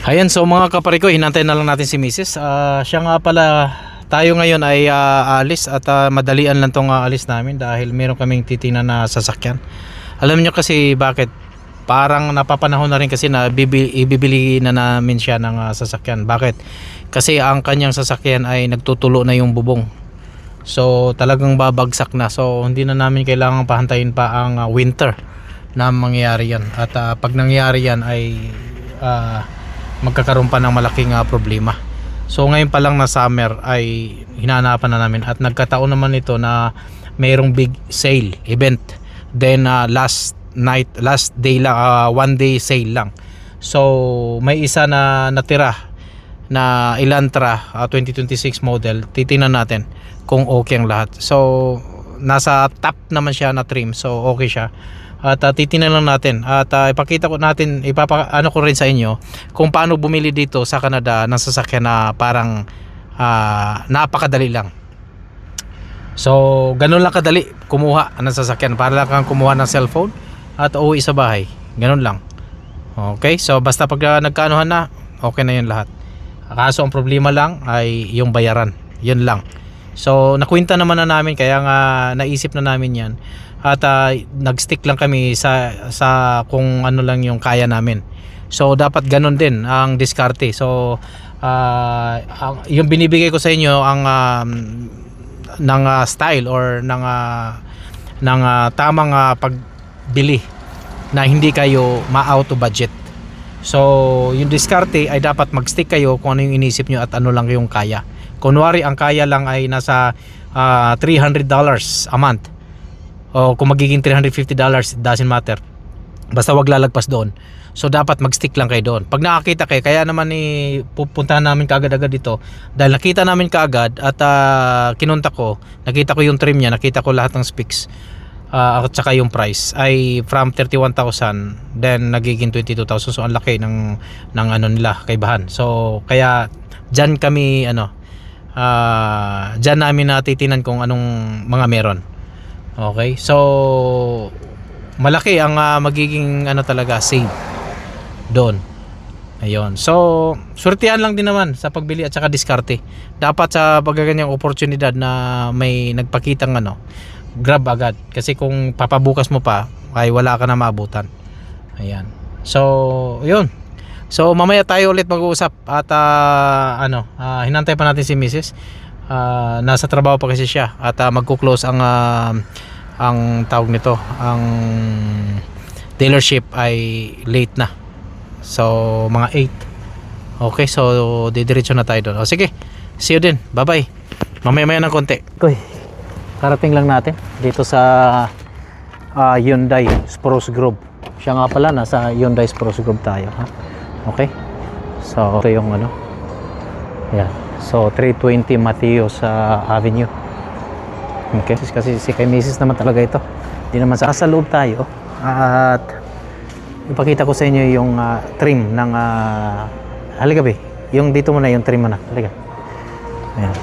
Ayan, so mga kapare ko, hinantay na lang natin si Mrs. Siya nga pala, tayo ngayon ay aalis at madalian lang tong aalis namin dahil meron kaming titingnan na sasakyan. Alam nyo kasi bakit? Parang napapanahon na rin kasi na ibibili na namin siya ng sasakyan. Bakit? Kasi ang kanyang sasakyan ay nagtutulo na yung bubong. So talagang babagsak na. So hindi na namin kailangan pahantayin pa ang winter na mangyayari yan. At pag nangyari yan ay magkakaroon pa ng malaking problema. So ngayon pa lang na summer ay hinahanapan na namin at nagkataon naman ito na mayroong big sale event. Then last day lang, one day sale lang. So may isa na natira na Elantra 2026 model. Titingnan natin kung okay ang lahat. So nasa top naman siya na trim, so okay siya. At titingnan lang natin at ipakita ko natin, ano ko rin sa inyo kung paano bumili dito sa Canada ng sasakyan na parang napakadali lang. So ganun lang kadali kumuha ng sasakyan, para lang kang kumuha ng cellphone at uuwi sa bahay, ganun lang. Okay, so basta pag nagkaanuhan na, okay na yun lahat. Kaso ang problema lang ay yung bayaran, yun lang. So nakwenta naman na namin, kaya nga naisip na namin yan. At nagstick lang kami sa kung ano lang yung kaya namin. So dapat ganun din ang diskarte. So yung binibigay ko sa inyo ang ng style or ng tamang pagbili na hindi kayo ma-out of budget. So yung diskarte ay dapat magstick kayo kung ano yung inisip nyo at ano lang yung kaya. Kunwari ang kaya lang ay nasa $300 a month, o kung magiging $350, it doesn't matter, basta wag lalagpas doon. So dapat magstick lang kayo doon. Pag nakakita kayo, kaya naman pupuntahan namin kaagad-agad dito dahil nakita namin kaagad at kinunta ko, nakita ko yung trim niya, nakita ko lahat ng specs at saka yung price ay from 31,000 then nagiging 22,000. So ang laki ng ano nila, kaibahan. So kaya dyan kami dyan namin natitinan kung anong mga meron. Okay, so malaki ang magiging talaga save doon. Ayun. So swertihan lang din naman sa pagbili at saka diskarte. Dapat sa pagkaganyang oportunidad na may nagpakitang grab agad. Kasi kung papabukas mo pa ay wala ka na maabutan. Ayan. So yun. So mamaya tayo ulit mag-uusap at hinantay pa natin si Mrs. Nasa trabaho pa kasi siya at magko-close ang tawag nito, ang dealership ay late na. So mga 8. Okay, so didiretso na tayo doon. O sige, see you din. Bye bye. Mamaya ng konti. Okay, karating lang natin dito sa Hyundai Spruce Grove. Siya nga pala, nasa Hyundai Spruce Grove tayo, ha? Okay, so ito yung yan. So 320 Mateos Avenue. Okay, kasi si kay Mrs. naman talaga ito. Hindi naman sa loob tayo. At ipakita ko sa inyo yung trim ng halika be. Yung dito muna, yung trim muna. Halika. Ayan.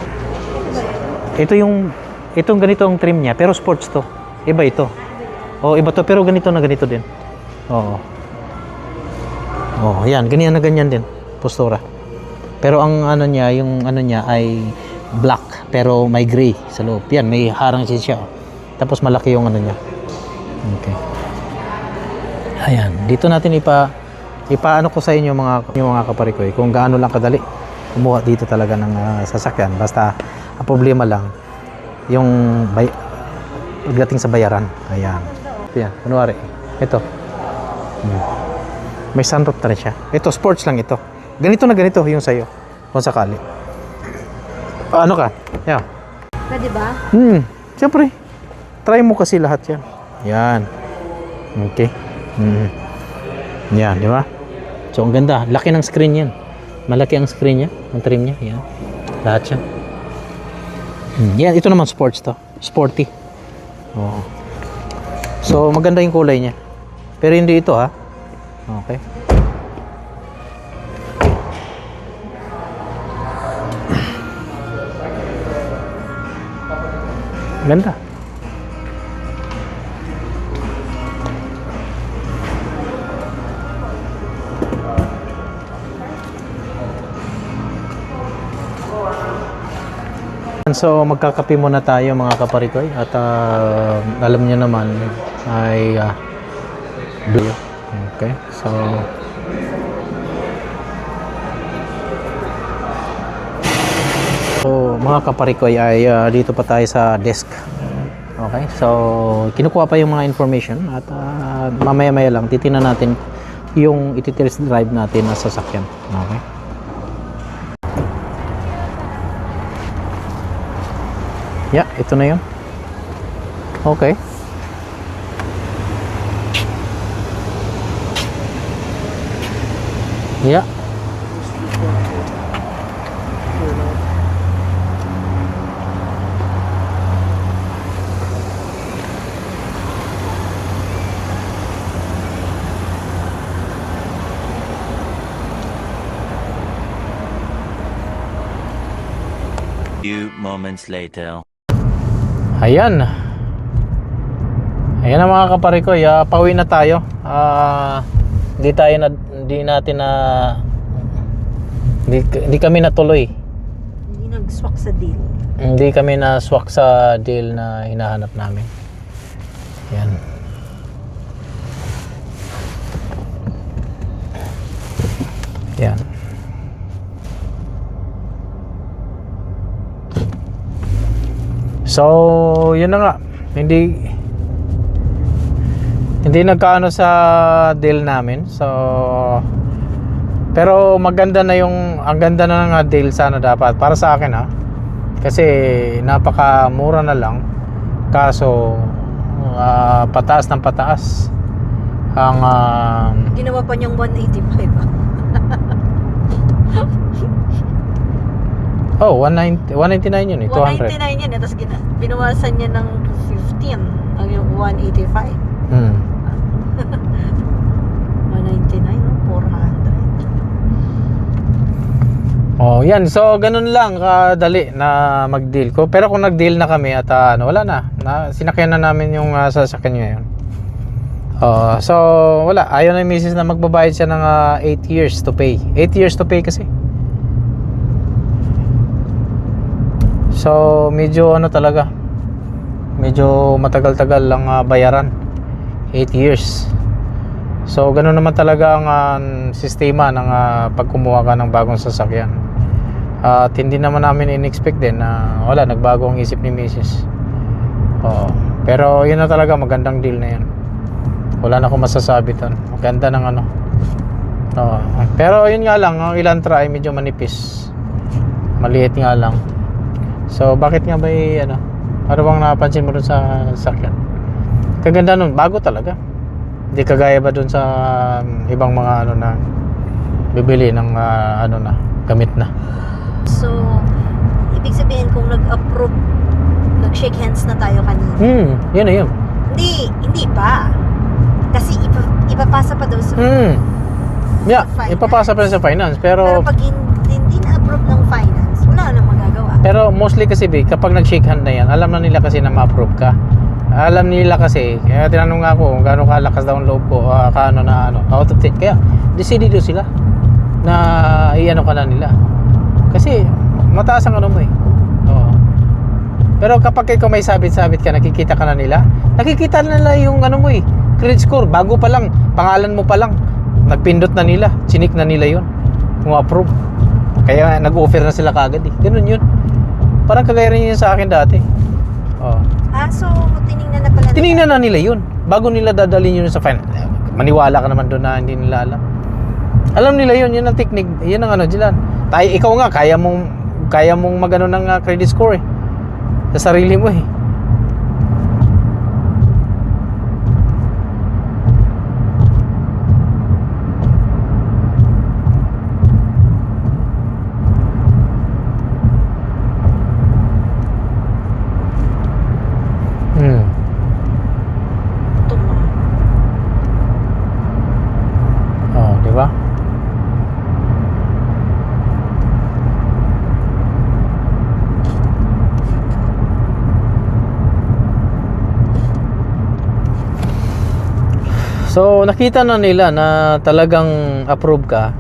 Itong ganito ang trim niya, pero sports to. Iba ito. O iba to, pero ganito na ganito din. Oo. Oh, yan, ganyan na ganyan din postura. Pero ang yung ano niya ay black pero may gray sa loob. Yan, may harang siya. Tapos malaki yung niya. Okay. Ayan, dito natin ipaano ko sa inyo mga kapare ko kung gaano lang kadali kumuha dito talaga ng sasakyan. Basta ang problema lang yung pagdating sa bayaran. Ayan. Yan, kunwari ito. May sunroof na rin siya. Ito, sports lang ito. Ganito na ganito yung sayo. Kung sakali. Ano ka? Yeah. Pwede ba? Siyempre. Try mo kasi lahat yan. Yan. Okay. Yan, di ba? So, ang ganda. Laki ng screen yan. Malaki ang screen niya. Ang trim niya. Yan. Lahat siya. Yan. Ito naman sports to. Sporty. Oo. So, maganda yung kulay niya. Pero hindi ito, ha? Okay. Ganda. So magkakape muna tayo mga kaparikoy at alam niyo naman ay blue. Okay, so mga kaparikoy ay dito pa tayo sa desk. Okay, so kinukuha pa yung mga information at mamaya-maya lang titingnan natin yung iti-test drive natin na sasakyan. Okay. Yeah, ito na yun. Okay. Yeah. Few moments later. Ayan. Ayan na mga kaparikoy, pauwi na tayo. Hindi kami natuloy. Hindi nag-swak sa deal. Hindi kami na swak sa deal na hinahanap namin. Ayan. Ayan. So, yun na nga. Hindi nagkaano sa deal namin. So, pero maganda na ang ganda na ng deal sana dapat para sa akin kasi napakamura na lang. Kaso pataas ng pataas ang Ginawa pa niyang 185 Oh, 199 yun eh, 200. 199 yan tapos binawasan niya ng 15 ang yung 185. 199 no? 400. Oh, yan. So, ganun lang kadali na mag-deal ko. Pero kung nag-deal na kami at wala na sinakyan na namin yung sasakyan ngayon. So, wala. Ayaw na yung misis na magbabayad siya ng 8 years to pay. 8 years to pay kasi. So, medyo talaga. Medyo matagal-tagal lang bayaran. 8 years. So, ganun naman talaga ang sistema ng pagkumuha ka ng bagong sasakyan. At hindi naman namin in-expect din na nagbago ang isip ni Mrs. Pero yun na talaga, magandang deal na yan. Wala na akong masasabi doon. Maganda ng pero yun nga lang, ang Elantra ay medyo manipis. Maliit nga lang. So, bakit nga ba ano bang napansin mo dun sa sasakyan? Kaganda nun, bago talaga. Hindi kagaya ba dun sa ibang mga na bibili ng na gamit na. So, ibig sabihin kung nag-approve, nag-shake hands na tayo kanina. Yun na yun. Hindi pa. Kasi ipapasa pa daw sa Yeah, finance. ipapasa pa sa finance. Pero pag hindi na-approve ng finance, wala nang magagawa. Pero mostly kasi kapag nag-shake hand na yan, alam na nila kasi na ma-approve ka. Alam nila kasi, kaya tinanong nga ako kung gaano kalakas daw ang loob ko, out of 10. Kaya, decidido sila na i-ano ka na nila. Kasi, mataas ang mo eh. Oo. Pero kapag ikaw may sabit-sabit ka, nakikita ka na nila, nakikita na nila yung mo eh, credit score, bago pa lang, pangalan mo pa lang, nagpindot na nila, chinik na nila yun, kung approve. Kaya nag-offer na sila kagad eh. Ganun yun. Parang kagaya rin yun sa akin dati. So tinignan na pala nila. Tinignan na nila yun bago nila dadalhin yun sa finance. Maniwala ka naman doon na hindi nila alam. Alam nila yun ang technique. Yun ang diyan. Ikaw nga kaya mong magano ng credit score eh. Sa sarili mo eh. Di ba? So nakita na nila na talagang approve ka.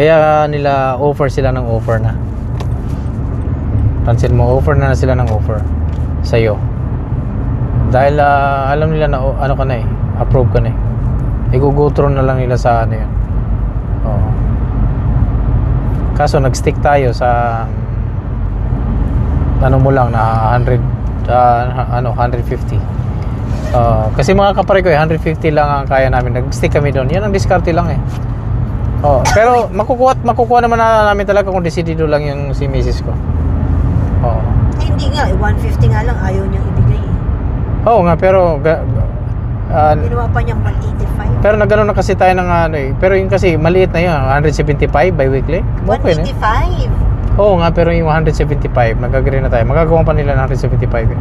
Kaya nila offer sila ng offer na. Cancel mo. Offer na sila ng offer sa'yo. Dahil alam nila na ano ka na eh. Approve ka na eh. I-go through na lang nila sa ano yun. Oo. Kaso nag-stick tayo sa ano mo lang na 150. Kasi mga kapare ko 150 lang ang kaya namin. Nag-stick kami doon. Yan ang diskarte lang eh. Pero makukuha naman na namin talaga kung decidido lang yung si misis ko. Hindi nga, 150 nga lang ayaw niyang ibigay eh. Oo nga, pero Ginawa pa niyang 185. pero nagano na kasi tayo ng ano eh. Pero yung kasi maliit na yun, 175 bi-weekly. Okay na. 185. Oo nga, pero yung 175, nag-agree na tayo. Magagawa pa nila ng 175 eh.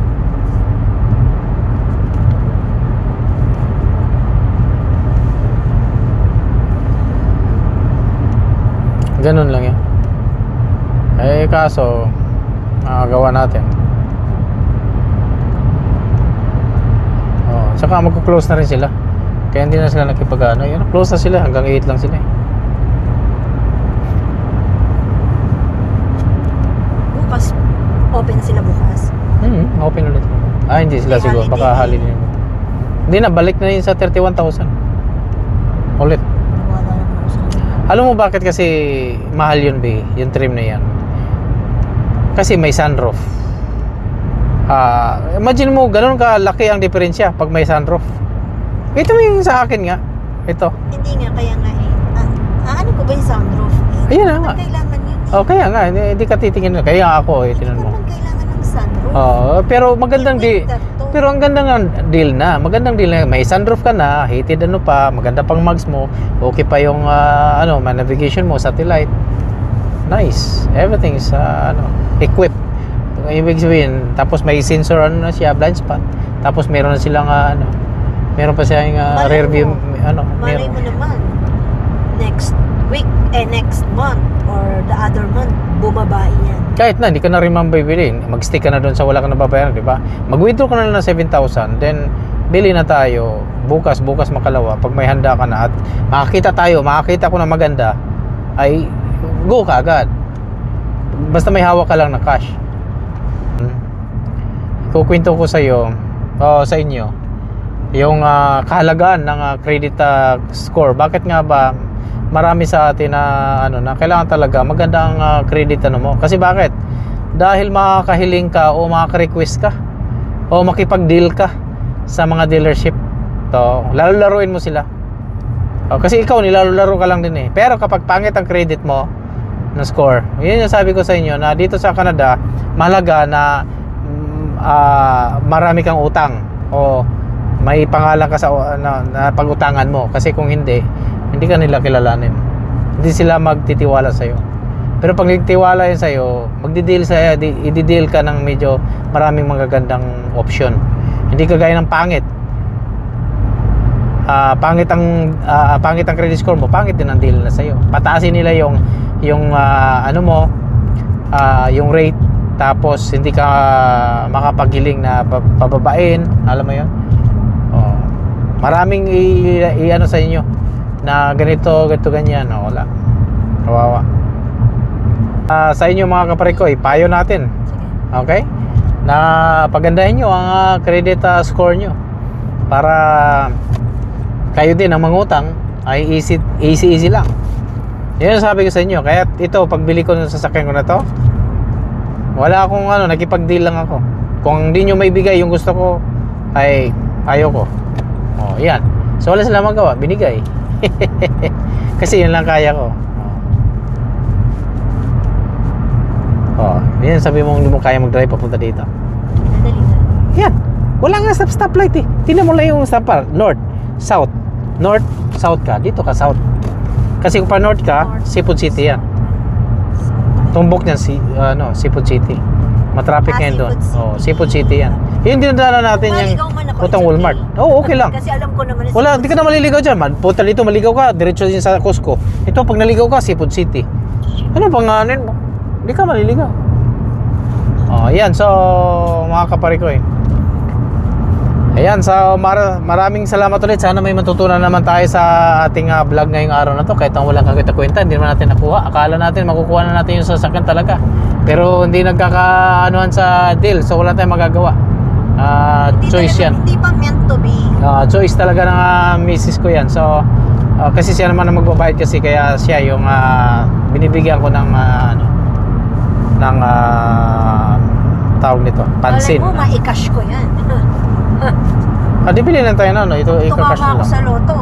Ganun lang yan. Eh kaso makagawa natin. Saka magko-close na rin sila. Kaya hindi na sila nakipag-ano. Yan, close na sila. Hanggang 8 lang sila eh. Bukas, open sila bukas. Open ulit. Hindi sila May siguro. holiday Baka eh. holiday. Hindi na, balik na yun sa 31,000. Ulit. Wala naman ako sa Alam mo bakit kasi mahal yun, be? Yung trim na yan. Kasi may sunroof. Imagine mo, ganun kalaki ang diferensya pag may sunroof. Ito yung sa akin nga. Ito. Hindi nga, kaya nga eh. Ano ko ba yung sunroof? Ayun na nga. Kailangan yun eh. Kaya nga, hindi ka titingin. Kaya ako, Hindi tinan mo. naman kailangan ng sunroof. Pero magandang Winter to. Pero ang ganda ng deal na. Magandang deal na. May sunroof ka na, heated ano pa, maganda pang mags mo. Okay pa yung may navigation mo, satellite. Nice. Everything is equipped. Ibig sabihin, tapos may sensor na siya, blind spot. Tapos meron na silang meron pa siyang rear view Malay meron. mo naman, next week, next month, or the other month, bumaba yan. Kahit na, hindi ka na rin mabibili. Mag-stick ka na doon sa wala ka na babayaran, di ba? Mag-withdraw ka na lang ng 7,000, then bili na tayo. Bukas makalawa, pag may handa ka na at makakita ko na maganda, ay go ka agad. Basta may hawak ka lang na cash. Kukwento ko sa inyo, yung kahalagaan ng credit score. Bakit nga ba marami sa atin na kailangan talaga maganda ang credit mo? Kasi bakit? Dahil makakahiling ka o makaka-request ka o makipag-deal ka sa mga dealership. Laro-laruin mo sila. Kasi ikaw nilalaro ka lang din eh. Pero kapag pangit ang credit mo na score, yun yung sabi ko sa inyo na dito sa Canada, mahalaga na marami kang utang o may pangalan ka sa na pag-utangan mo. Kasi kung hindi ka nila kilalanin. Hindi sila magtitiwala sa'yo. Pero pag nagtiwala yun sa'yo, i-deal ka ng medyo maraming magagandang option. Hindi kagaya ng pangit. Pangit ang credit score mo, pangit din ang deal na sa'yo. Pataasin nila yung yung rate, tapos hindi ka makapaghiling na pababain, alam mo yun. Maraming i-ano sa inyo na ganito ganyan. Wala, kawawa. Sa inyo mga kapare ko, payo natin, okay, na pagandahin nyo ang credit score nyo para kayo din ang mangutang ay easy lang. Yun ang sabi ko sa inyo. Kaya ito, pagbili ko ng sasakyan ko na to, wala akong nakipag-deal lang ako. Kung hindi nyo maibigay yung gusto ko, ay ayaw ko. Yan. So wala sila magawa, binigay. Kasi yun lang kaya ko. Yan, sabi mo hindi mo kaya mag-drive papunta dito. Madali na. Yan. Wala nga stoplight eh. Tingnan mo lang yung stoplight. North, south. North, south ka. Dito ka, south. Kasi kung pa north ka, Seafood City yan. Tumbok niyan Seafood City. Matraffic ngayon doon. Seafood City yan. Yung dinadala natin yung Maligaw man ako, utang it's Walmart. okay. Okay lang. Kasi alam ko naman Wala, hindi ka na maliligaw dyan. Punta dito, maligaw ka. Diretso din sa Costco. Ito, pag naligaw ka, Seafood City. Ano pangalan mo? Hindi ka maliligaw. Yan. So, mga kapare ko Ayan, so maraming salamat ulit. Sana may matutunan naman tayo sa ating vlog ngayong araw na to. Kahit ang walang kakita-kwenta, hindi naman natin nakuha. Akala natin makukuha na natin yung sasakyan talaga. Pero hindi nagkakaanuhan sa deal. So wala tayong magagawa. Choice yan. Hindi pa meant to be. Choice talaga ng misis ko yan. So kasi siya naman ang magbabayad kasi, kaya siya yung binibigyan ko ng tawag nito, pansin. Malay mo, ma-cash ko yan. Di bilhin lang tayo na, ito i-cash Tumama na ako lang. sa loto.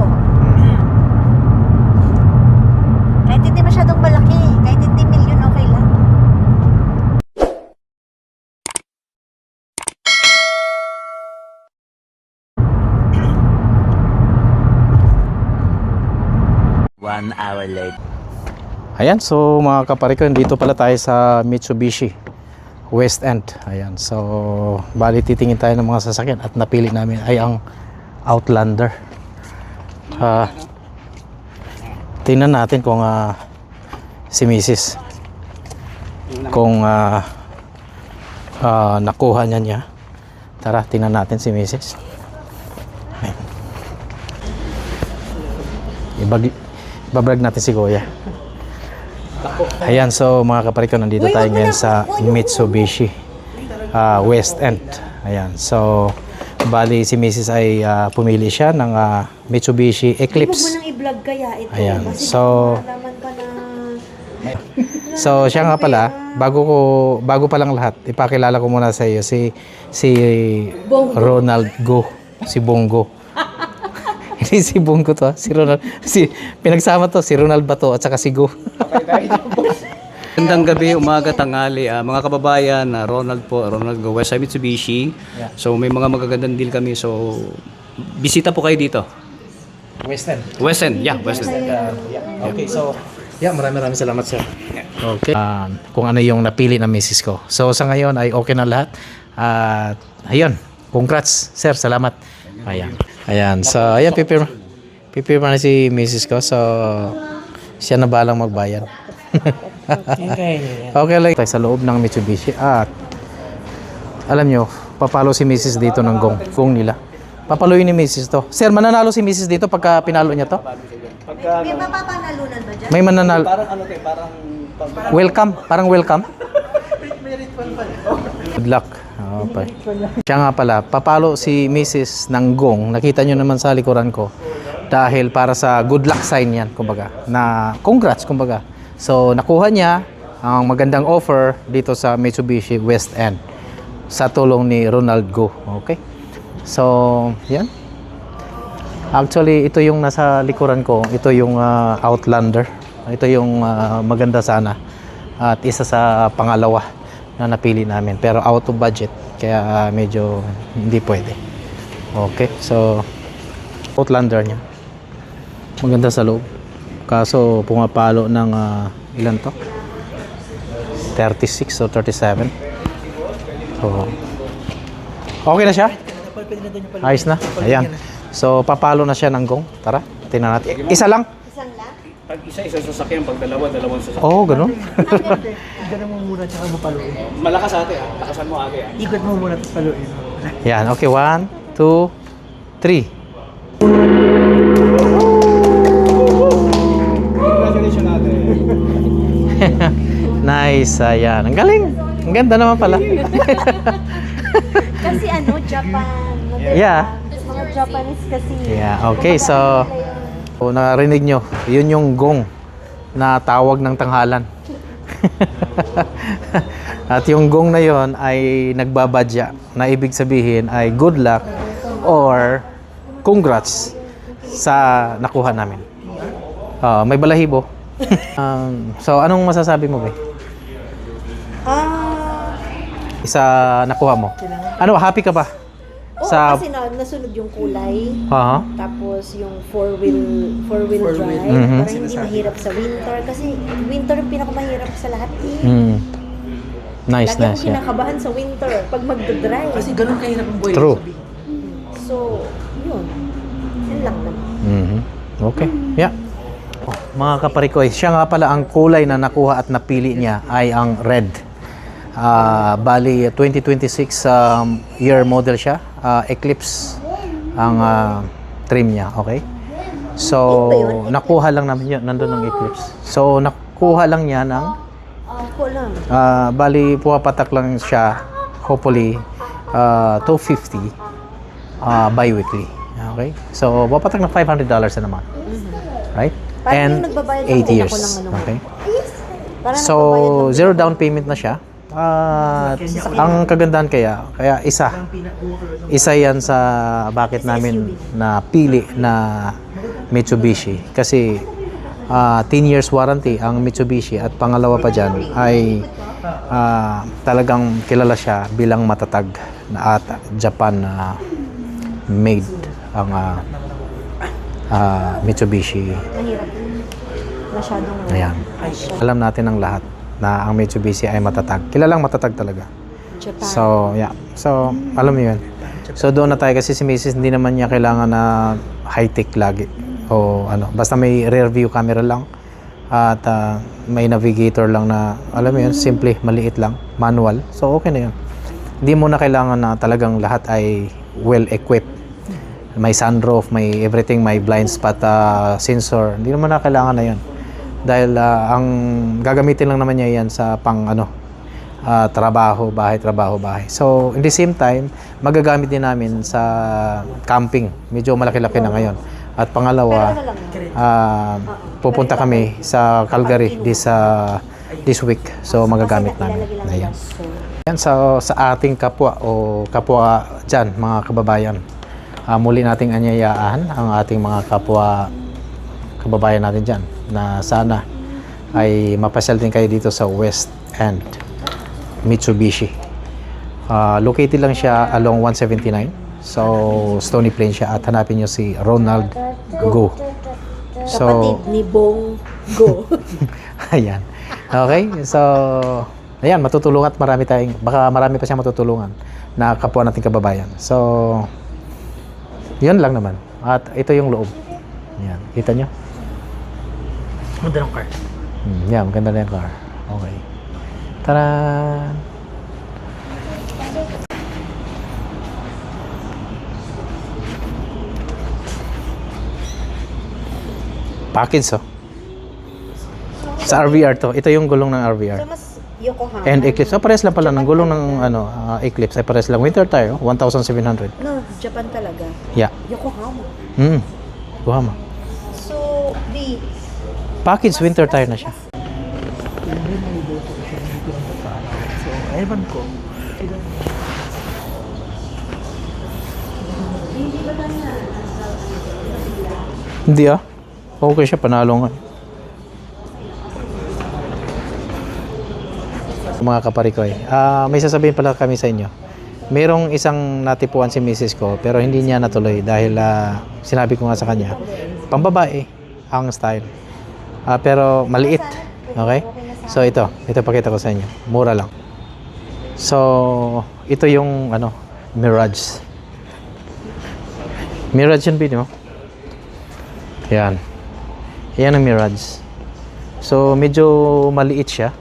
Kahit hindi masyadong malaki, kahit hindi milyon, okay lang. One hour later. Ayan, so mga kapariko, dito pala tayo sa Mitsubishi West End. Ayan, so bali titingin tayo ng mga sasakyan at napili namin ay ang Outlander. Tingnan natin kung si Mrs. kung nakuha niya. Tara, tingnan natin si Mrs. Ayan. Ibabrag natin si Kuya. Ayan, so mga kapariko, nandito tayo ngayon sa Mitsubishi West End. Ayan, so bali si Mrs. ay pumili siya ng Mitsubishi Huwag mo Eclipse. nang i-vlog kaya ito. Ayan, Kasi so nalaman ka na... so siya nga pala, bago pa lang lahat, ipakilala ko muna sa iyo si Bongo. Ronald Go, si Bongo. Hindi si Bongo to, si Ronald. Pinagsama to, si Ronald Bato at saka si Go. Magandang gabi, umaga, tanghali, mga kababayan, Ronald po, Ronald Go, Westside Mitsubishi. So may mga magagandang deal kami, so bisita po kayo dito. West End. West End, yeah, West End. Okay, so maraming salamat sir. Okay. Kung ano yung napili ng misis ko. So sa ngayon ay okay na lahat. At ayun, congrats sir, salamat. Ayan, so ayan, pipirma na si misis ko. So siya na balang magbayad. Okay lang. Tayo sa loob ng Mitsubishi at alam nyo, papalo si misis dito ng gong nila. Papaluin ni misis to. Sir, mananalo si misis dito pagka pinalo niya to? May mapapanalunan ba dyan? May mananalo. Welcome, parang welcome. Good luck. Okay. Siya nga pala, papalo si Mrs. ng gong. Nakita nyo naman sa likuran ko. Dahil para sa good luck sign yan, kumbaga. Na congrats, kumbaga. So, nakuha niya ang magandang offer dito sa Mitsubishi West End sa tulong ni Ronald Go. Okay? So, yan. Actually, ito yung nasa likuran ko. Ito yung Outlander. Ito yung maganda sana. At isa sa pangalawa na napili namin. Pero out of budget. Kaya medyo hindi pwede. Okay. So, Outlander niya. Maganda sa loob. Kaso, pumapalo ng ilan to? 36 o 37. So, okay na siya? Ayos na. Ayan. So, papalo na siya ng gong. Tara, tingnan natin. Isa lang? Isang lang? Pag isa sasakyan, pag dalawang sasakyan. Oo, ganun. Igatan mo muna tsaka mo paluin. Malakas ate, lakasan mo ate. Ikot mo muna tapos paluin. Yan, okay. 1, 2, 3. Congratulations ate. Nice. Ayan. Ang galing. Ang ganda naman pala. Kasi Japan. Yeah. Mga Japanese kasi. Yeah, okay. So, narinig nyo. Yun yung gong na tawag ng tanghalan. At yung gong na yon ay nagbabadya. Na ibig sabihin ay good luck or congrats sa nakuha namin. May balahibo. So, anong masasabi mo, be? Isa nakuha mo. Ano, happy ka ba? Kasi nasunod yung kulay. Tapos yung four-wheel drive. Mhm. Parang hindi mahirap sa winter. Kasi winter yung pinakamahirap sa lahat Nice, Lagi nice. akong kinakabahan sa winter pag magdadrive. Kasi ganun kahirap ang buhay. True. So, yun. Yun lang naman. Okay. Yeah. Mga kaparikoy, siya nga pala ang kulay na nakuha at napili niya ay ang red. Bali, 2026 year model siya. Eclipse ang trim niya, okay? So, nakuha lang namin yun. Nandun ang Eclipse. So, nakuha lang niya ng Ko lang. bali, puwapatak lang siya, hopefully, 250 bi-weekly. Okay? So, puwapatak ng $500 na naman. Right? Parang And yung nagbabayad 8 lang din ako years. ng ano. Okay? Parang So, nagbabayad lang zero down payment na siya. At ang kagandahan kaya isa yan sa bakit namin na pili na Mitsubishi. Kasi 10 years warranty ang Mitsubishi at pangalawa pa dyan ay talagang kilala siya bilang matatag na at Japan made ang Mitsubishi. mahirap. Masyadong Ayan. Alam natin ang lahat na ang Mitsubishi ay matatag. Kilalang matatag talaga. Japan. So, yeah. So, alam mo yun. So, doon na tayo kasi si Mrs. hindi naman niya kailangan na high-tech lagi. O ano, basta may rear view camera lang at may navigator lang na, alam mo yun, simple, maliit lang, manual. So, okay na yun. Hindi mo na kailangan na talagang lahat ay well-equipped. May sunroof, may everything, may blind spot sensor. Hindi naman na kailangan na yun. Dahil ang gagamitin lang naman niya yan sa pang trabaho, bahay. So, in the same time, magagamit din namin sa camping. Medyo malaki-laki na ngayon. At pangalawa, pupunta kami sa Calgary this week. So, magagamit namin. Ayan. Yan sa ating kapwa o kapwa dyan, mga kababayan. Muli nating anyayaan ang ating mga kapwa kababayan natin dyan na sana ay mapasyal din kayo dito sa West End Mitsubishi. Located lang siya along 179. So, Stony Plain siya at hanapin nyo si Ronald Go. So, kapatid ni Bong Go. ayan. Okay? So, ayan, matutulungan at baka marami pa siya matutulungan na kapwa nating kababayan. So, yun lang naman. At ito yung loob. Ayan. Kita nyo? Ganda ng car. Yan, maganda na yung car. Okay. Tara! Package, oh. Sa RVR to. Ito yung gulong ng RVR. So, mas Yokohama. And Eclipse. So, pares lang pala ng gulong ng Eclipse. Ay pares lang. Winter tire, oh, 1,700. No, Japan talaga. Yeah. Yokohama. Yokohama. So, the Package winter tire na siya. So, ewan ko. Hindi ah. Okay siya, panalo nga. Mga kaparikoy, may sasabihin pala kami sa inyo. Merong isang natipuan si Mrs. ko pero hindi niya natuloy dahil sinabi ko nga sa kanya, pambabae ang style. Pero maliit. Okay? So ito pakita ko sa inyo. Mura lang. So ito yung Mirage. Mirage yung video. Yan. Yan ang Mirage. So medyo maliit siya.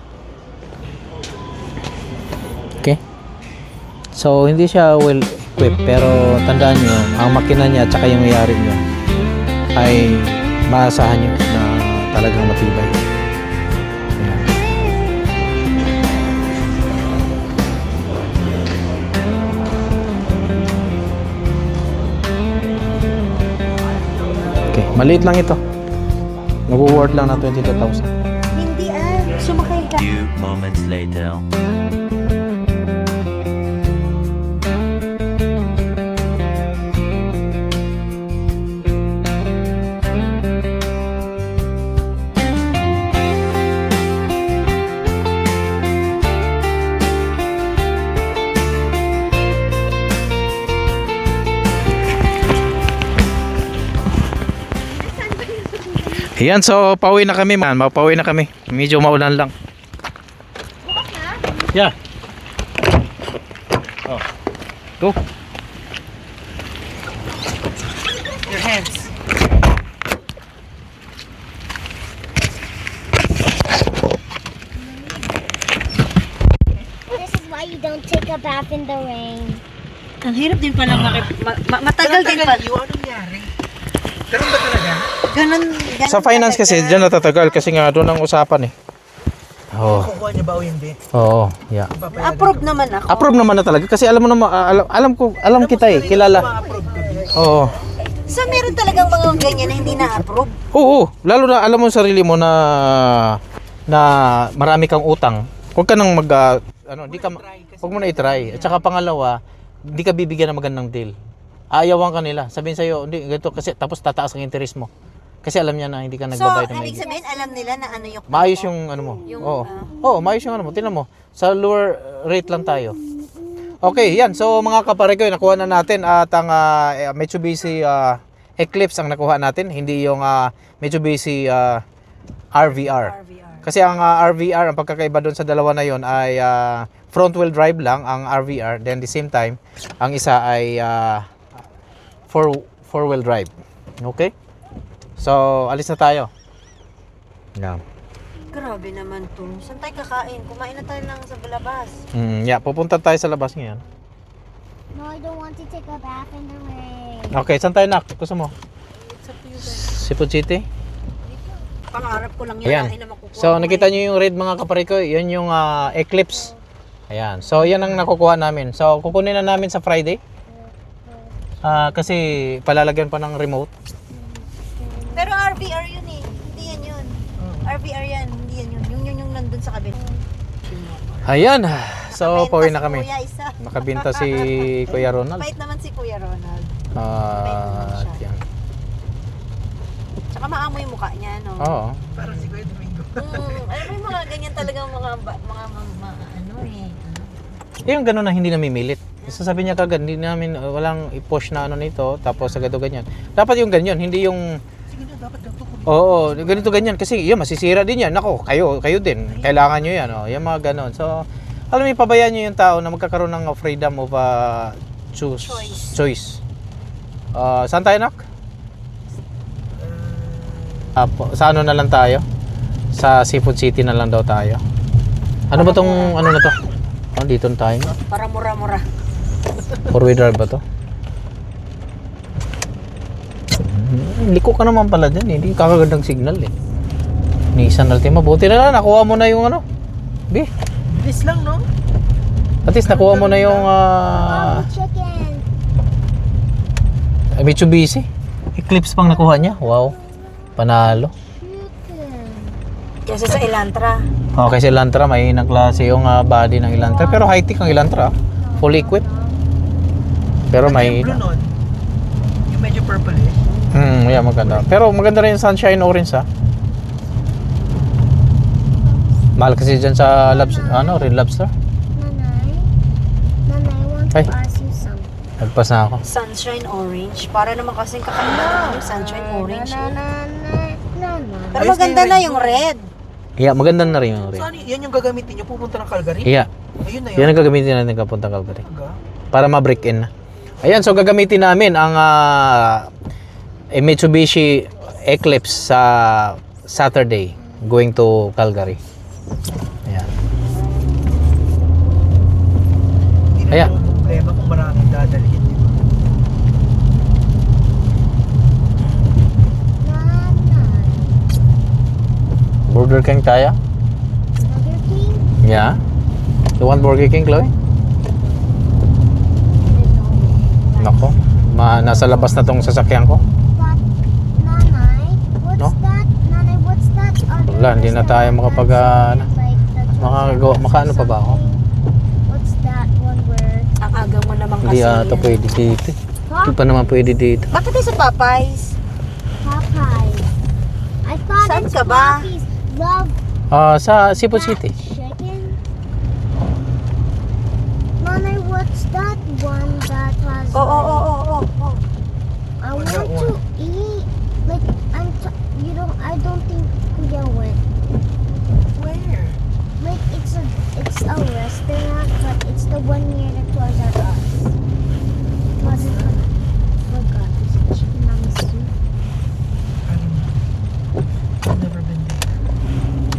Okay? So hindi siya well equipped pero tandaan nyo, ang makina niya at saka yung mayari niya ay maasahan nyo na talagang matibay. Ayan. Okay, maliit lang ito. Nag-award lang na 22,000. hindi sumakay ka. Few moments later. Ayan, so pauwi na kami man. Pauwi na kami. Medyo maulan lang. Yeah. Oh. Go. Your hands. This is why you don't take a bath in the rain. Ang hirap din pala matagal din pala. Ano nangyari? Ganun ba talaga? Ganun Sa finance kasi, dyan natatagal kasi nga doon ang usapan eh. Oo. Kukuha niya ba o hindi? Oo, yeah. Approve naman ako. Approve naman na talaga kasi alam mo naman, alam kita eh, kilala. Ma-approve ko din. Oo. So meron talagang mga ganyan na hindi na-approve. Oo, lalo na alam mo sarili mo na marami kang utang. Huwag ka nang hindi ka huwag mo na i-try. At saka pangalawa, hindi ka bibigyan ng magandang deal. Aayawan ka nila. Sabihin sa iyo, hindi ganito kasi tapos tataas ang interest mo. Kasi alam niya na hindi ka So, nagbabayad ng ibig maigi. sabihin, alam nila na ano yung... Maayos yung ano mo. Yung, Oo. Oo, maayos yung ano mo. Tingnan mo. Sa lower rate lang tayo. Okay, yan. So mga kaparekoy, nakuha na natin at ang Mitsubishi Eclipse ang nakuha natin, hindi yung Mitsubishi RVR. Kasi ang RVR, ang pagkakaiba doon sa dalawa na yon ay front wheel drive lang ang RVR, then the same time ang isa ay four wheel drive. Okay? So, alis na tayo. Yeah. Grabe naman to. Saan tayo kakain? Kumain na tayo lang sa labas. Yeah, pupunta tayo sa labas ngayon. No, I don't want to take a bath in the rain. Okay, saan tayo nak? Gusto mo? Siput City? Pangarap ko lang yun. Ayan. Ay, na makukuha So, ko nakita nyo yung red mga kapareko, yun yung Eclipse. Ayan. So, yan ang nakukuha namin. So, kukunin na namin sa Friday. Kasi palalagyan pa ng remote. Pero RVR yun eh. Hindi yan yun. RVR yan. Hindi yan yun. Yung nandun sa kabila. Ayan. So, Nakabenta pauwi si na kami. Kuya isa. Nakabinta si Kuya Ronald. Bait naman si Kuya Ronald. Yan. Tsaka maamoy yung mukha niya, no? Oo. Parang si Kuya Domingo. Alam mo yung mga ganyan talagang mga ano eh. Yung gano'n na hindi namimilit. Sasabi niya kagad, hindi namin, walang i-push na ano nito, tapos agad o ganyan. Dapat yung ganyan, hindi yung... Sige na, dapat ganito ko. Oo, ganito ganyan. Kasi yun, masisira din yan. Nako, kayo din. Kailangan nyo yan. Oh. Yung mga ganon. So, alam mo, pabayaan nyo yung tao na magkakaroon ng freedom of choice. Saan tayo, nak? Sa ano na lang tayo? Sa Seafood City na lang daw tayo. Ano ba tong, ano na to? Dito na tayo. Para mura-mura. 4-wheel drive ba to? Liko ka naman pala dyan eh. Hindi kakagandang signal eh. Nissan Altima. Buti na lang. Nakuha mo na yung ano. Bi. Bilis lang, no? At least nakuha mo na yung Chicken. Mitsubishi. Eclipse pang nakuha niya. Wow. Panalo. Kasi sa Elantra. Okay, si Elantra. May hinang klase yung body ng Elantra. Pero high-tech ang Elantra. Fully equipped. Pero may... Yung blue nun, yung medyo purple eh. Yeah, maganda. Pero maganda rin yung sunshine orange ha. Mahal kasi dyan sa Red Lobster. Nanay, I want to Ay. ask you something. Nagpas na ako. Sunshine orange. Para naman kasing kakaiba yung sunshine orange. Eh. Pero Ayos maganda na na yung yung red. Yeah, maganda na rin yung red. So, yan yung gagamitin nyo pupunta ng Calgary? Yeah. Ayun na Yan yun. ang gagamitin natin kapunta Calgary. Talaga? Para ma-break in na. Ayan, so gagamitin namin ang Mitsubishi Eclipse sa Saturday going to Calgary. Ayan. Hindi na Ayan. yung problema kung maraming dadalhin. Di ba? Burger King tayo? Burger King? Yeah. You want Burger King, Chloe? Nako. Nasa labas na tong sasakyan ko. But, Nanay, what's No? that? Nanay, what's that? Wala, hindi na tayo makapag, makaano pa ba ako? What's that one word? Ang aga mo naman kasi. Hindi ata pwede dito. Hindi pa naman pwede dito. Bakit tayo sa Popeyes? Popeyes. I thought Saan it's ka ba? Popeyes. Love Sa Cebu City. chicken. Nanay, what's that one that has Oo. I want to eat. Like I don't think Kuya went. Where? Like it's a restaurant, but it's the one near the Toys R Us. What's it called? Forgot. It's chicken mami soup. I don't know. I've never been there.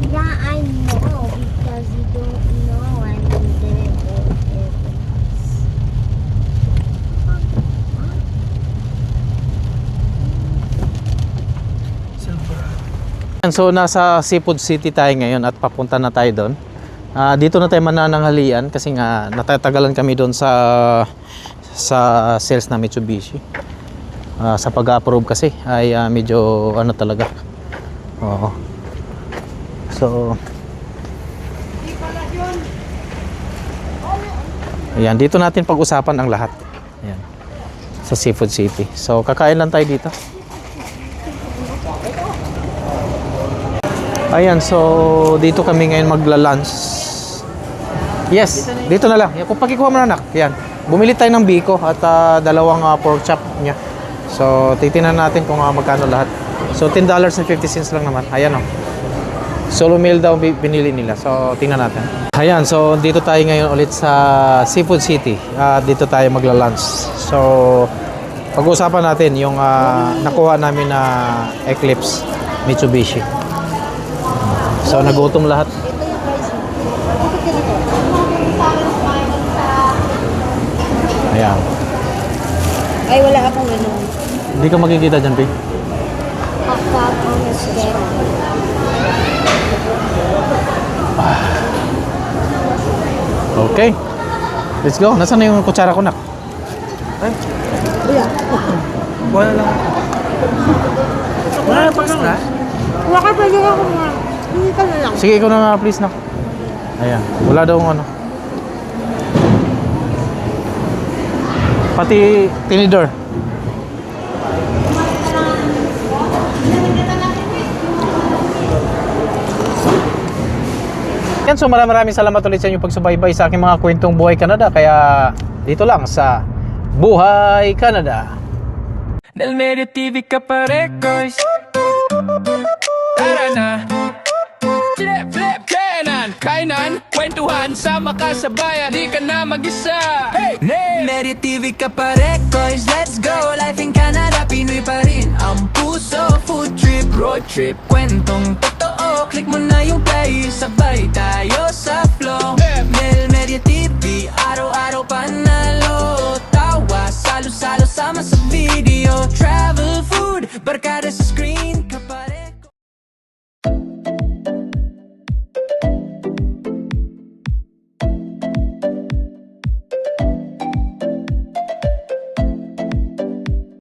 Yeah, I know because you don't know and you didn't go there with us. So nasa Seafood City tayo ngayon at papunta na tayo doon. Dito na tayo manananghalian kasi nga natatagalan kami doon sa sales na Mitsubishi. Sa pag-approve kasi ay medyo ano talaga. Oo. So ayan, dito natin pag-usapan ang lahat. Ayan. Sa Seafood City. So kakain lang tayo dito. Ayan, so dito kami ngayon magla-lunch. Yes, dito na lang. Kung pakikuha mo na anak, yan. Bumili tayo ng biko at dalawang pork chop niya. So titingnan natin kung magkano lahat. So $10.50 lang naman. Ayan o. Solo meal daw binili nila. So tingnan natin. Ayan, so dito tayo ngayon ulit sa Seafood City. Dito tayo magla-lunch. So pag-uusapan natin yung nakuha namin na Eclipse Mitsubishi. So nagutom lahat. Ito yung price mo. Bakit ganito? Ayan. Ay, wala akong ano. Hindi ka makikita dyan, Pig. Okay. Let's go. Nasaan na yung kutsara ko, nak? Wala lang. Wala pa lang. Wala ka pwede ka kung hindi ka na lang. Sige, ikaw na nga, please, nak. Ayan. Wala daw ano. Pati tinidor. Yan, so maraming salamat ulit sa inyong pagsubaybay sa aking mga kwentong Buhay Canada. Kaya dito lang sa Buhay Canada. Del Medio TV ka parekoys. Tara na. Flip, flip, kainan, kainan, kwentuhan, sama ka sa bayan, di ka na mag-isa. Hey! Medio TV ka parekoys, let's go. Life in Canada, Pinoy pa rin ang puso. Food trip, road trip, kwentong totoo. Click mo na yung play, sabay tayo sa flow. Del Medio TV, araw-araw panalo. Tawa, salo-salo, sama sa video. Travel, food, barkada sa